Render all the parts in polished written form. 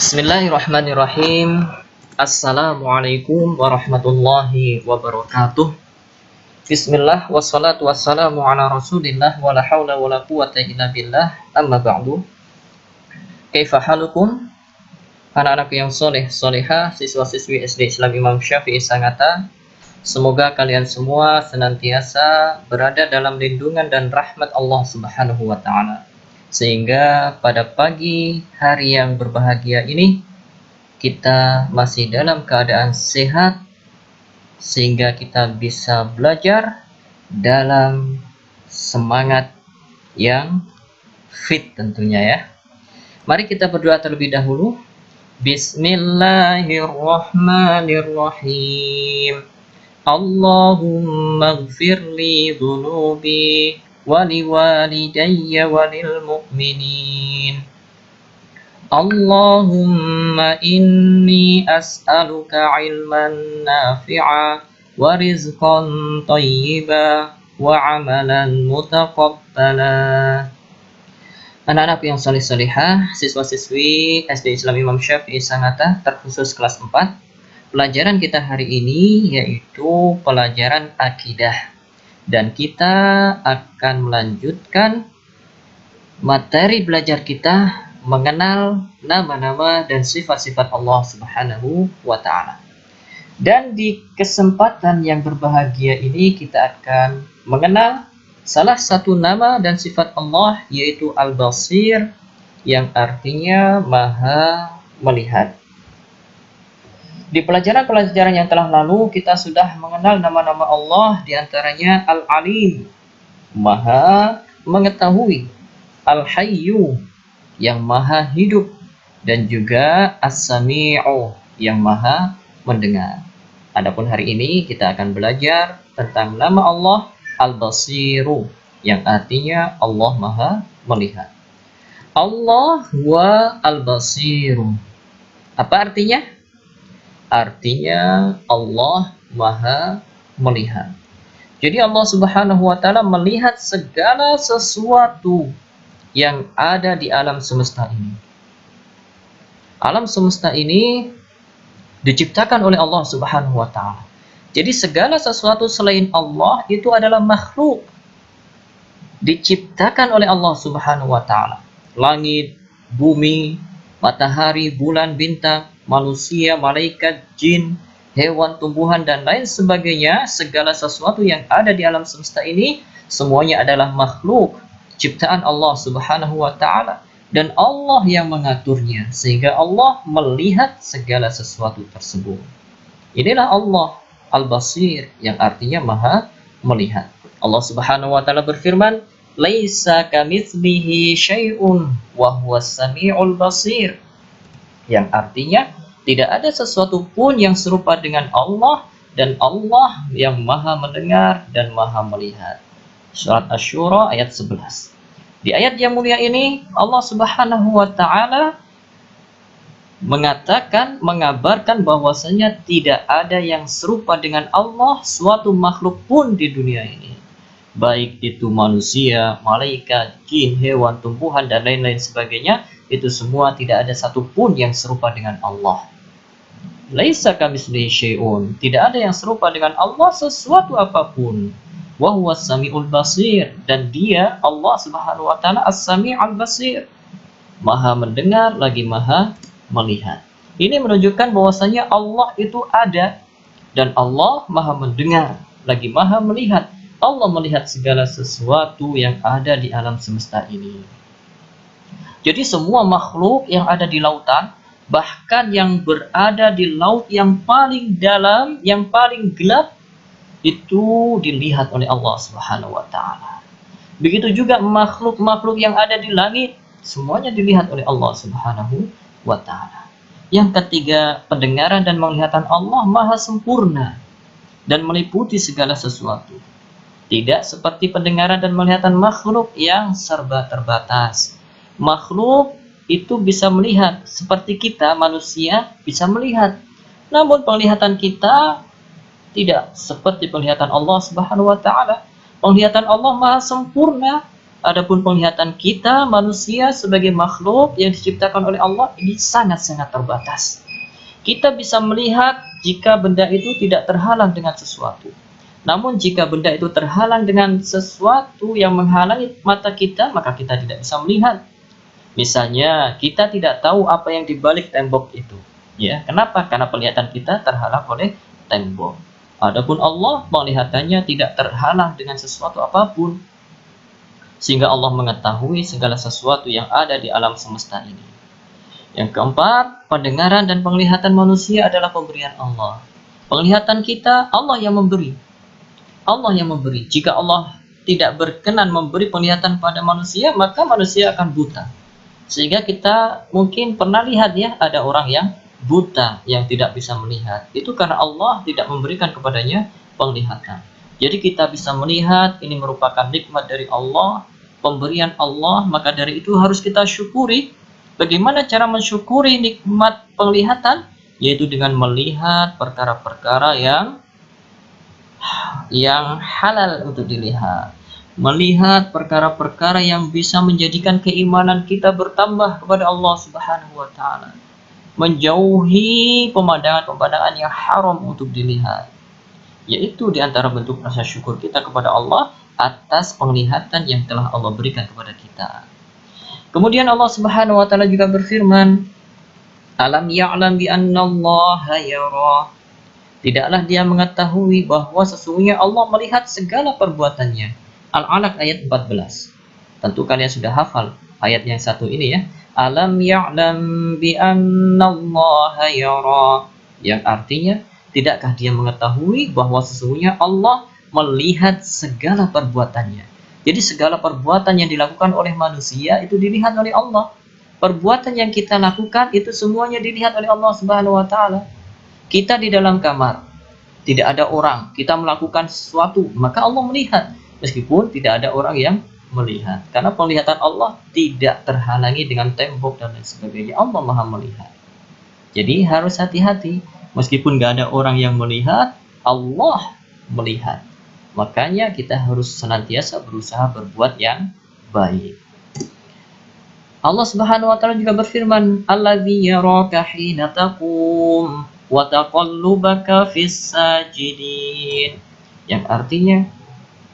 Bismillahirrahmanirrahim. Assalamualaikum warahmatullahi wabarakatuh. Bismillah wassalatu wassalamu ala rasulillah wa la hawla wa la quwata illa billah. Amma ba'du. Kaifa halukum? Anak-anak yang soleh solehah, siswa-siswi SD Islam Imam Syafi'i Sangatta, semoga kalian semua senantiasa berada dalam lindungan dan rahmat Allah Subhanahu wa ta'ala, sehingga pada pagi hari yang berbahagia ini kita masih dalam keadaan sehat, sehingga kita bisa belajar dalam semangat yang fit tentunya ya. Mari kita berdoa terlebih dahulu. Bismillahirrahmanirrahim. Allahumma ighfirli dhunubi waliwalidayya walil mu'minin. Allahumma inni as'aluka ilman nafi'a wa rizqan thayyiba wa amalan mutaqabbala. Anak-anak yang saleh-salehah, siswa-siswi SD Islam Imam Syafi'i Sangatta terkhusus kelas 4, pelajaran kita hari ini yaitu pelajaran akidah. Dan kita akan melanjutkan materi belajar kita mengenal nama-nama dan sifat-sifat Allah Subhanahu wa ta'ala. Dan di kesempatan yang berbahagia ini kita akan mengenal salah satu nama dan sifat Allah, yaitu Al-Basir, yang artinya Maha Melihat. Di pelajaran-pelajaran yang telah lalu kita sudah mengenal nama-nama Allah, diantaranya Al-Alim, Maha Mengetahui, Al-Hayyu, yang Maha Hidup, dan juga As-Sami'u, yang Maha Mendengar. Adapun hari ini kita akan belajar tentang nama Allah Al-Basiru, yang artinya Allah Maha Melihat. Allah wa Al-Basiru. Apa artinya? Artinya Allah Maha Melihat. Jadi Allah Subhanahu wa ta'ala melihat segala sesuatu yang ada di alam semesta ini. Alam semesta ini diciptakan oleh Allah Subhanahu wa ta'ala. Jadi segala sesuatu selain Allah itu adalah makhluk, diciptakan oleh Allah Subhanahu wa ta'ala. Langit, bumi, matahari, bulan, bintang, manusia, malaikat, jin, hewan, tumbuhan, dan lain sebagainya. Segala sesuatu yang ada di alam semesta ini semuanya adalah makhluk ciptaan Allah Subhanahu wa ta'ala, dan Allah yang mengaturnya, sehingga Allah melihat segala sesuatu tersebut. Inilah Allah Al-Basir, yang artinya Maha Melihat. Allah Subhanahu wa ta'ala berfirman, "Laisa kamitslihi syai'un wa huwas samiul basir." Yang artinya tidak ada sesuatu pun yang serupa dengan Allah, dan Allah yang Maha Mendengar dan Maha Melihat. Surat Asy-Syura ayat 11. Di ayat yang mulia ini Allah Subhanahu wa ta'ala mengabarkan bahwasanya tidak ada yang serupa dengan Allah suatu makhluk pun di dunia ini. Baik itu manusia, malaikat, jin, hewan, tumbuhan, dan lain-lain sebagainya, itu semua tidak ada satupun yang serupa dengan Allah. Laisa kamitslihi syai'un, tidak ada yang serupa dengan Allah sesuatu apapun. Wa huwas samiul basir, dan dia Allah Subhanahu wa ta'ala as-sami'ul basir, Maha Mendengar lagi Maha Melihat. Ini menunjukkan bahwasanya Allah itu ada, dan Allah Maha Mendengar lagi Maha Melihat. Allah melihat segala sesuatu yang ada di alam semesta ini. Jadi semua makhluk yang ada di lautan, bahkan yang berada di laut yang paling dalam, yang paling gelap, itu dilihat oleh Allah Subhanahu wa ta'ala. Begitu juga makhluk-makhluk yang ada di langit, semuanya dilihat oleh Allah Subhanahu wa ta'ala. Yang ketiga, pendengaran dan penglihatan Allah maha sempurna dan meliputi segala sesuatu. Tidak seperti pendengaran dan penglihatan makhluk yang serba terbatas. Makhluk itu bisa melihat seperti kita manusia bisa melihat, namun penglihatan kita tidak seperti penglihatan Allah Subhanahu wa ta'ala. Penglihatan Allah maha sempurna Adapun penglihatan kita manusia sebagai makhluk yang diciptakan oleh Allah ini sangat-sangat terbatas. Kita bisa melihat jika benda itu tidak terhalang dengan sesuatu. Namun jika benda itu terhalang dengan sesuatu yang menghalangi mata kita, maka kita tidak bisa melihat. Misalnya, kita tidak tahu apa yang dibalik tembok itu. Ya, kenapa? Karena penglihatan kita terhalang oleh tembok. Adapun Allah, penglihatannya tidak terhalang dengan sesuatu apapun. Sehingga Allah mengetahui segala sesuatu yang ada di alam semesta ini. Yang keempat, pendengaran dan penglihatan manusia adalah pemberian Allah. Penglihatan kita, Allah yang memberi. Allah yang memberi. Jika Allah tidak berkenan memberi penglihatan pada manusia, maka manusia akan buta. Sehingga kita mungkin pernah lihat ya, ada orang yang buta, yang tidak bisa melihat. Itu karena Allah tidak memberikan kepadanya penglihatan. Jadi kita bisa melihat, ini merupakan nikmat dari Allah, pemberian Allah, maka dari itu harus kita syukuri. Bagaimana cara mensyukuri nikmat penglihatan? Yaitu dengan melihat perkara-perkara yang halal untuk dilihat. Melihat perkara-perkara yang bisa menjadikan keimanan kita bertambah kepada Allah Subhanahu wa Ta'ala. Menjauhi pemandangan-pemandangan yang haram untuk dilihat. Yaitu di antara bentuk rasa syukur kita kepada Allah atas penglihatan yang telah Allah berikan kepada kita. Kemudian Allah Subhanahu wa Ta'ala juga berfirman, Alam ya'lam bi annallaha yara. Tidaklah dia mengetahui bahwa sesungguhnya Allah melihat segala perbuatannya. Al-Alaq ayat 14. Tentu kalian sudah hafal ayat yang satu ini ya. Alam ya'lam bi annallaha yara. Yang artinya, tidakkah dia mengetahui bahwa sesungguhnya Allah melihat segala perbuatannya. Jadi segala perbuatan yang dilakukan oleh manusia itu dilihat oleh Allah. Perbuatan yang kita lakukan itu semuanya dilihat oleh Allah Subhanahu wa Ta'ala. Kita di dalam kamar, tidak ada orang, kita melakukan sesuatu, maka Allah melihat. Meskipun tidak ada orang yang melihat. Karena penglihatan Allah tidak terhalangi dengan tembok dan lain sebagainya. Allah Maha melihat. Jadi harus hati-hati. Meskipun gak ada orang yang melihat, Allah melihat. Makanya kita harus senantiasa berusaha berbuat yang baik. Allah Subhanahu wa Ta'ala juga berfirman, Allazi yaraka hina taqum wa taqallubaka fis sajidin. Yang artinya,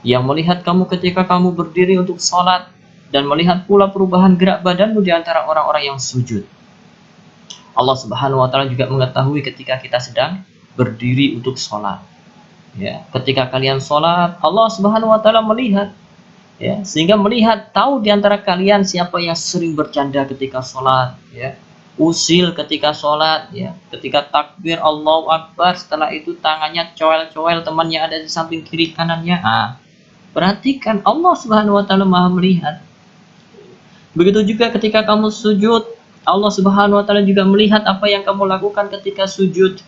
yang melihat kamu ketika kamu berdiri untuk sholat dan melihat pula perubahan gerak badanmu di antara orang-orang yang sujud. Allah Subhanahu wa Ta'ala juga mengetahui ketika kita sedang berdiri untuk sholat. Ya, ketika kalian sholat, Allah Subhanahu wa Ta'ala melihat. Ya, sehingga melihat, tahu di antara kalian siapa yang sering bercanda ketika sholat, ya, usil ketika sholat, ya, ketika takbir Allahu Akbar, setelah itu tangannya coel-coel temannya ada di samping kiri kanannya. Perhatikan, Allah Subhanahu wa Ta'ala Maha melihat. Begitu juga ketika kamu sujud, Allah Subhanahu wa Ta'ala juga melihat apa yang kamu lakukan ketika sujud.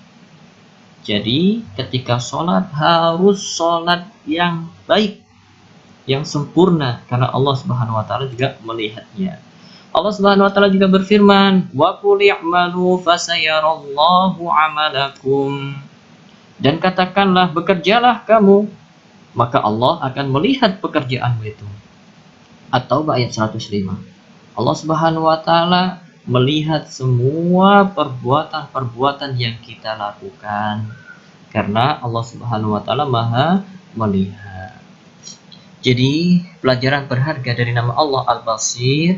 Jadi ketika sholat harus sholat yang baik, yang sempurna, karena Allah Subhanahu wa Ta'ala juga melihatnya. Allah Subhanahu wa Ta'ala juga berfirman, wa qul i'malu fasayarallahu 'amalakum. Dan katakanlah, bekerjalah kamu, maka Allah akan melihat pekerjaanmu itu. Atau ayat 105. Allah Subhanahu wa Ta'ala melihat semua perbuatan-perbuatan yang kita lakukan, karena Allah Subhanahu wa Ta'ala Maha melihat. Jadi pelajaran berharga dari nama Allah Al-Basir,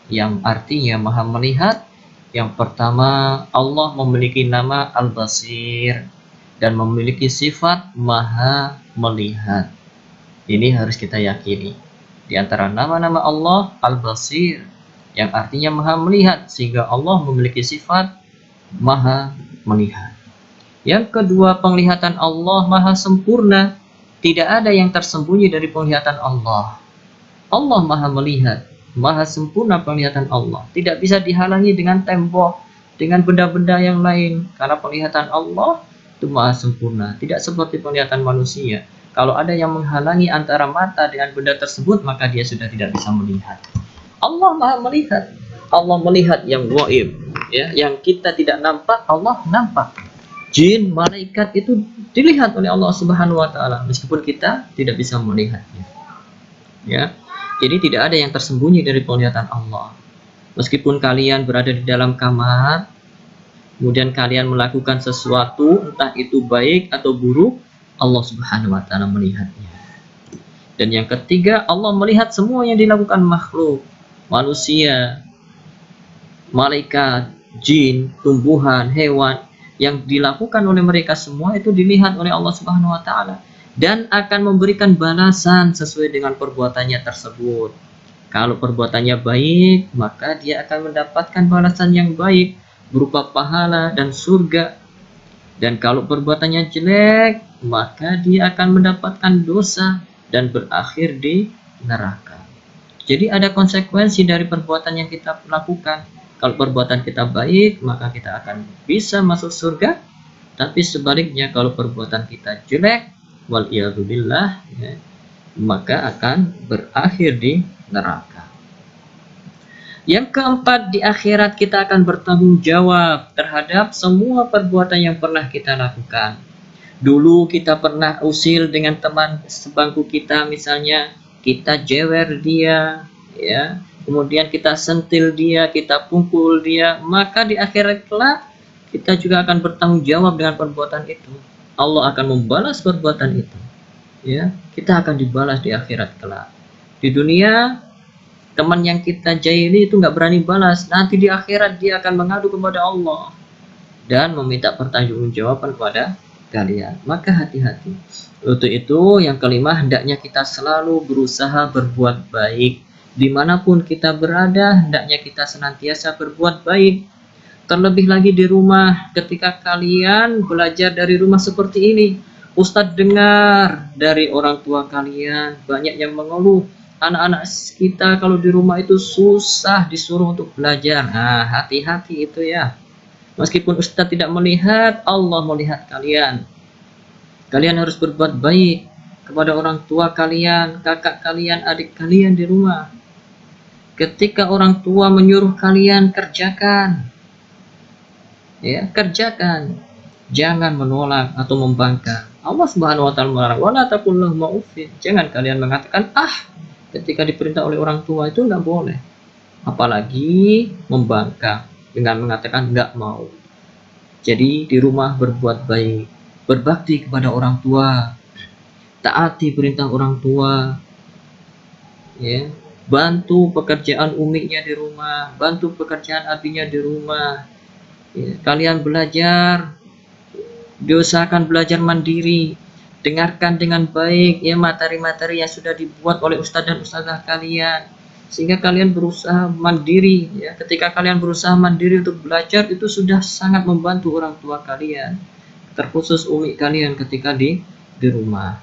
yang artinya Maha melihat. Yang pertama, Allah memiliki nama Al-Basir dan memiliki sifat Maha melihat. Ini harus kita yakini. Di antara nama-nama Allah Al-Basir, yang artinya Maha melihat, sehingga Allah memiliki sifat Maha melihat. Yang kedua, penglihatan Allah Maha sempurna. Tidak ada yang tersembunyi dari penglihatan Allah. Allah Maha melihat, Maha sempurna penglihatan Allah. Tidak bisa dihalangi dengan tembok, dengan benda-benda yang lain. Karena penglihatan Allah itu Maha sempurna. Tidak seperti penglihatan manusia. Kalau ada yang menghalangi antara mata dengan benda tersebut, maka dia sudah tidak bisa melihat. Allah Maha melihat. Allah melihat yang gaib, ya, yang kita tidak nampak, Allah nampak. Jin, malaikat itu dilihat oleh Allah Subhanahu wa Ta'ala, meskipun kita tidak bisa melihatnya. Ya. Jadi tidak ada yang tersembunyi dari penglihatan Allah. Meskipun kalian berada di dalam kamar, kemudian kalian melakukan sesuatu, entah itu baik atau buruk, Allah Subhanahu wa taala melihatnya. Dan yang ketiga, Allah melihat semua yang dilakukan makhluk, manusia, malaikat, jin, tumbuhan, hewan, yang dilakukan oleh mereka semua itu dilihat oleh Allah Subhanahu wa taala dan akan memberikan balasan sesuai dengan perbuatannya tersebut. Kalau perbuatannya baik, maka dia akan mendapatkan balasan yang baik berupa pahala dan surga. Dan kalau perbuatannya jelek, maka dia akan mendapatkan dosa dan berakhir di neraka. Jadi ada konsekuensi dari perbuatan yang kita lakukan. Kalau perbuatan kita baik, maka kita akan bisa masuk surga. Tapi sebaliknya kalau perbuatan kita jelek, waliyadzubillah, ya, maka akan berakhir di neraka. Yang keempat, di akhirat kita akan bertanggung jawab terhadap semua perbuatan yang pernah kita lakukan. Dulu kita pernah usil dengan teman sebangku kita, misalnya kita jewer dia, ya, kemudian kita sentil dia, kita pukul dia, maka di akhirat kelak kita juga akan bertanggung jawab dengan perbuatan itu. Allah akan membalas perbuatan itu, ya, kita akan dibalas di akhirat kelak. Di dunia teman yang kita jahili itu nggak berani balas, nanti di akhirat dia akan mengadu kepada Allah dan meminta pertanggungjawaban kepada kalian. Maka hati-hati. Untuk itu yang kelima, hendaknya kita selalu berusaha berbuat baik. Dimanapun kita berada, hendaknya kita senantiasa berbuat baik. Terlebih lagi di rumah, ketika kalian belajar dari rumah seperti ini, Ustadz dengar dari orang tua kalian banyak yang mengeluh, anak-anak kita kalau di rumah itu susah disuruh untuk belajar. Nah, hati-hati itu ya. Meskipun Ustadz tidak melihat, Allah melihat kalian. Kalian harus berbuat baik kepada orang tua kalian, kakak kalian, adik kalian di rumah. Ketika orang tua menyuruh kalian, kerjakan. Ya, kerjakan. Jangan menolak atau membangkang. Allah Subhanahu wa taala melarang, wala taqul lahum uffin. Jangan kalian mengatakan ketika diperintah oleh orang tua, itu enggak boleh. Apalagi membangkang dengan mengatakan enggak mau. Jadi di rumah berbuat baik, berbakti kepada orang tua, taati perintah orang tua, ya, bantu pekerjaan umiknya di rumah, bantu pekerjaan abinya di rumah. Ya, kalian belajar, diusahakan belajar mandiri, dengarkan dengan baik ya materi-materi yang sudah dibuat oleh ustadz dan ustadzah kalian, sehingga kalian berusaha mandiri. Ya, ketika kalian berusaha mandiri untuk belajar, itu sudah sangat membantu orang tua kalian, terkhusus umi kalian ketika di rumah.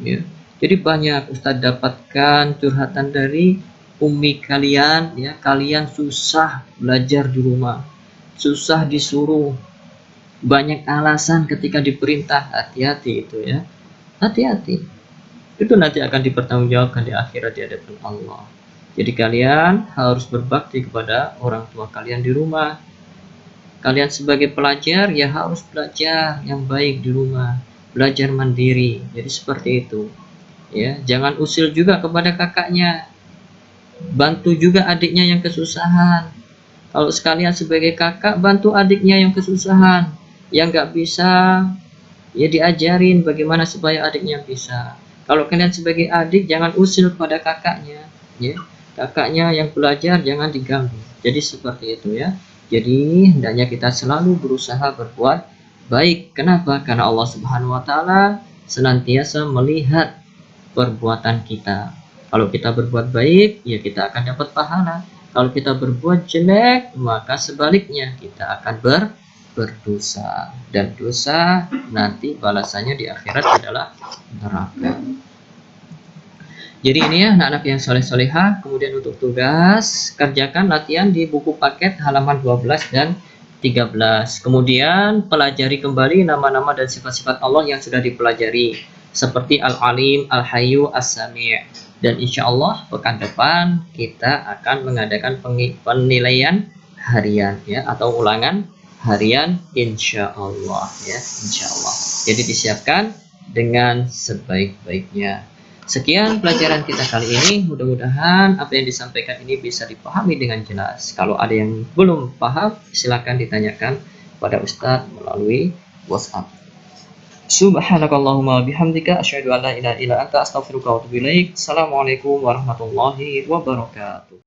Ya. Jadi banyak ustadz dapatkan curhatan dari umi kalian, ya, kalian susah belajar di rumah, susah disuruh, banyak alasan ketika diperintah. Hati-hati itu ya, hati-hati. Itu nanti akan dipertanggungjawabkan di akhirat di hadapan Allah. Jadi kalian harus berbakti kepada orang tua kalian di rumah. Kalian sebagai pelajar ya harus belajar yang baik di rumah, belajar mandiri. Jadi seperti itu. Ya, jangan usil juga kepada kakaknya. Bantu juga adiknya yang kesusahan. Kalau sekalian sebagai kakak, bantu adiknya yang kesusahan, yang nggak bisa, ya diajarin bagaimana supaya adiknya bisa. Kalau kalian sebagai adik, jangan usil pada kakaknya, ya. Kakaknya yang belajar jangan diganggu. Jadi seperti itu ya. Jadi hendaknya kita selalu berusaha berbuat baik. Kenapa? Karena Allah Subhanahu wa taala senantiasa melihat perbuatan kita. Kalau kita berbuat baik, ya kita akan dapat pahala. Kalau kita berbuat jelek, maka sebaliknya kita akan berdosa, dan dosa nanti balasannya di akhirat adalah neraka. Jadi ini ya anak-anak yang soleh-solehah. Kemudian untuk tugas, kerjakan latihan di buku paket halaman 12 dan 13. Kemudian pelajari kembali nama-nama dan sifat-sifat Allah yang sudah dipelajari, seperti Al-Alim, Al-Hayyu, As-Sami'. Dan insya Allah pekan depan kita akan mengadakan penilaian harian ya, atau ulangan harian insya Allah ya, insya Allah. Jadi disiapkan dengan sebaik-baiknya. Sekian pelajaran kita kali ini. Mudah-mudahan apa yang disampaikan ini bisa dipahami dengan jelas. Kalau ada yang belum paham, silakan ditanyakan pada Ustadz melalui WhatsApp. Subhanakallahumma bihamdika asyhadu an la ilaha illa anta astaghfiruka wa atubu ilaik. Assalamualaikum warahmatullahi wabarakatuh.